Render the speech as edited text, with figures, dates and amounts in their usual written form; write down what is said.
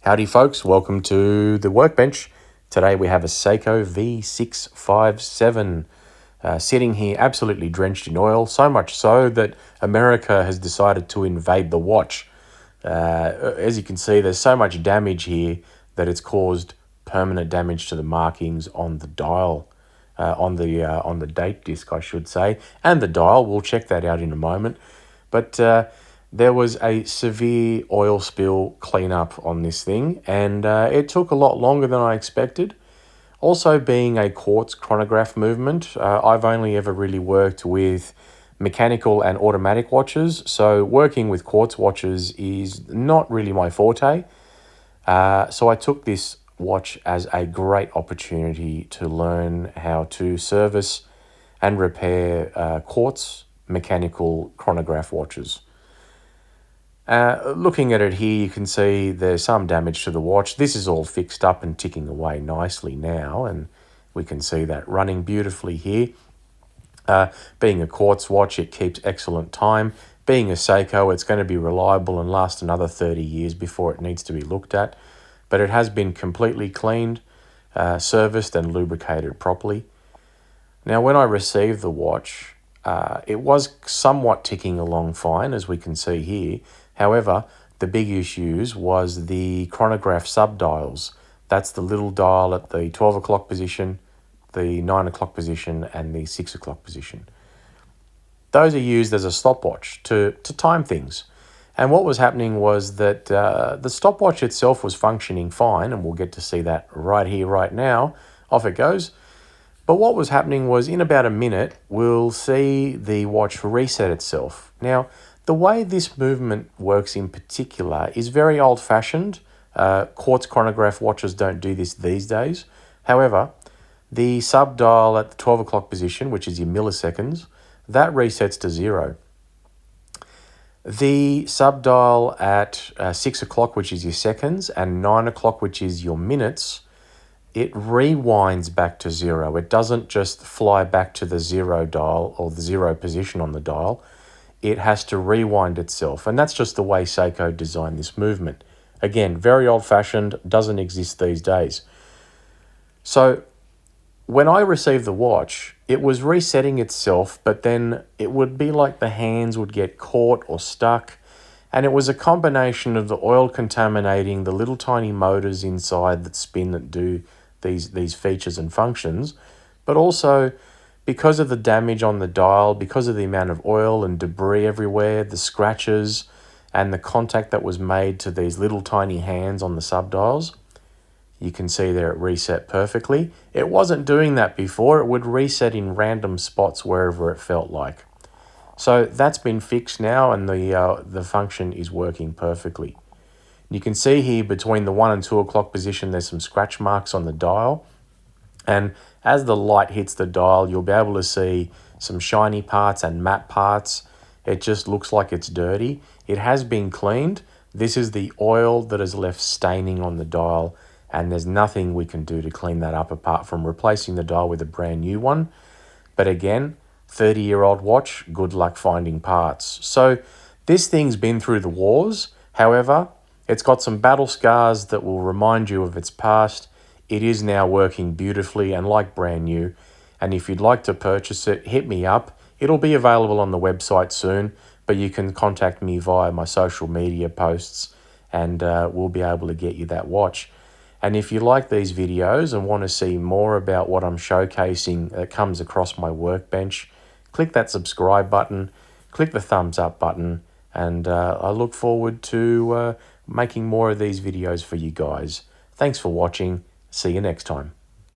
Howdy folks, welcome to the workbench. Today we have a Seiko V657 sitting here absolutely drenched in oil, so much so that America has decided to invade the watch. As you can see, there's so much damage here that it's caused permanent damage to the markings on the dial, on the date disc I should say, and the dial. We'll check that out in a moment. But there was a severe oil spill cleanup on this thing, and it took a lot longer than I expected. Also, being a quartz chronograph movement, I've only ever really worked with mechanical and automatic watches, so working with quartz watches is not really my forte. So I took this watch as a great opportunity to learn how to service and repair quartz mechanical chronograph watches. Looking at it here, you can see there's some damage to the watch. This is all fixed up and ticking away nicely now, and we can see that running beautifully here. Being a quartz watch, it keeps excellent time. Being a Seiko, it's going to be reliable and last another 30 years before it needs to be looked at. But it has been completely cleaned, serviced and lubricated properly. Now, when I received the watch, it was somewhat ticking along fine, as we can see here. However, the big issues was the chronograph subdials. That's the little dial at the 12 o'clock position, the 9 o'clock position, and the 6 o'clock position. Those are used as a stopwatch to time things. And what was happening was that the stopwatch itself was functioning fine, and we'll get to see that right here, right now. Off it goes. But what was happening was in about a minute, we'll see the watch reset itself. Now, the way this movement works in particular is very old-fashioned. Quartz chronograph watches don't do this these days. However, the subdial at the 12 o'clock position, which is your milliseconds, that resets to 0. The subdial at 6 o'clock, which is your seconds, and 9 o'clock, which is your minutes, it rewinds back to 0. It doesn't just fly back to the 0 dial or the 0 position on the dial. It has to rewind itself, and that's just the way Seiko designed this movement. Again, very old-fashioned, doesn't exist these days. So when I received the watch, it was resetting itself, but then it would be like the hands would get caught or stuck, and it was a combination of the oil contaminating the little tiny motors inside that spin that do these features and functions, but also because of the damage on the dial, because of the amount of oil and debris everywhere, the scratches and the contact that was made to these little tiny hands on the subdials. You can see there it reset perfectly. It wasn't doing that before. It would reset in random spots wherever it felt like. So that's been fixed now, and the function is working perfectly. You can see here between the 1 and 2 o'clock position, there's some scratch marks on the dial. And as the light hits the dial, you'll be able to see some shiny parts and matte parts. It just looks like it's dirty. It has been cleaned. This is the oil that is left staining on the dial, and there's nothing we can do to clean that up apart from replacing the dial with a brand new one. But again, 30-year-old watch, good luck finding parts. So this thing's been through the wars. However, it's got some battle scars that will remind you of its past. It is now working beautifully and like brand new. And if you'd like to purchase it, hit me up. It'll be available on the website soon, but you can contact me via my social media posts, and we'll be able to get you that watch. And if you like these videos and want to see more about what I'm showcasing that comes across my workbench, click that subscribe button, click the thumbs up button, and I look forward to making more of these videos for you guys. Thanks for watching. See you next time.